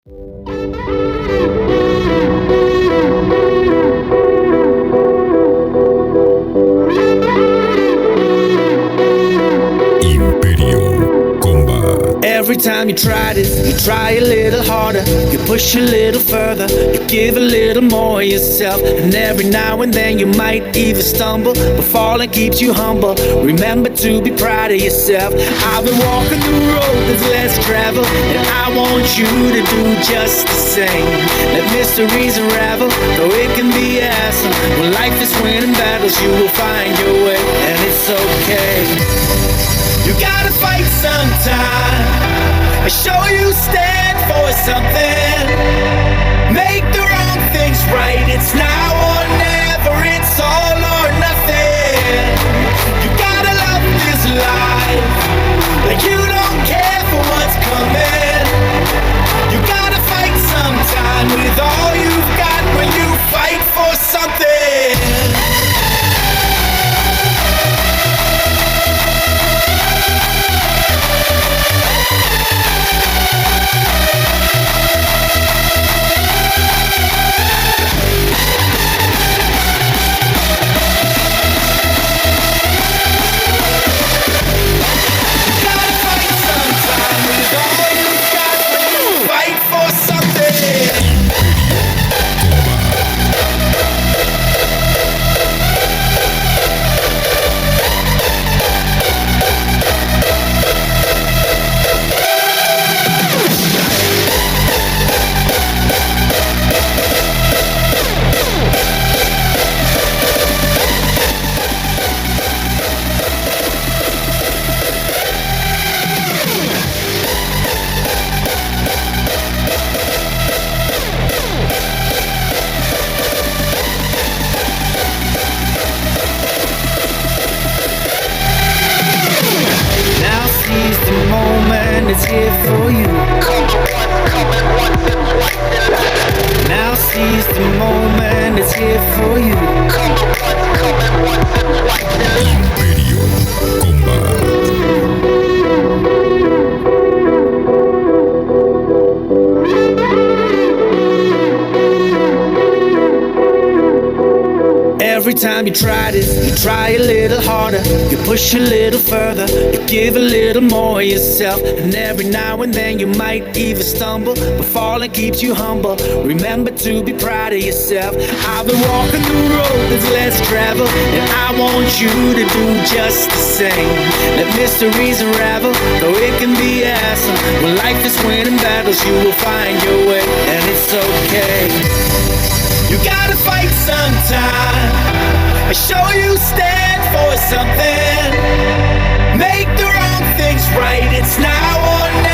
Every time you try this, you try a little harder, you push a little further, you give a little more of yourself. And every now and then you might even stumble, but falling keeps you humble. Remember to be proud of yourself. I've been walking the road that's less traveled, and I want you to do just the same. Let mysteries unravel, though it can be awesome. When life is winning battles, you will find your way, and it's okay. You gotta fight sometime, and show you stand for something. Make the wrong things right. It's now or never. It's all or nothing. You gotta love this life, like you don't care for what's coming. You gotta fight sometime with all you've got when you fight for something. It's here for you. Now seize the moment, it's here for you. Imperio Combat. Every time you try this, you try a little harder, you push a little further, you give a little more of yourself. And every now and then you might even stumble, but falling keeps you humble. Remember to be proud of yourself. I've been walking the road that's less traveled, and I want you to do just the same. Let mysteries unravel, though it can be awesome. When life is winning battles, you will find your way, and it's okay. You gotta fight sometime, and show you stand for something. Make the wrong things right. It's now or never.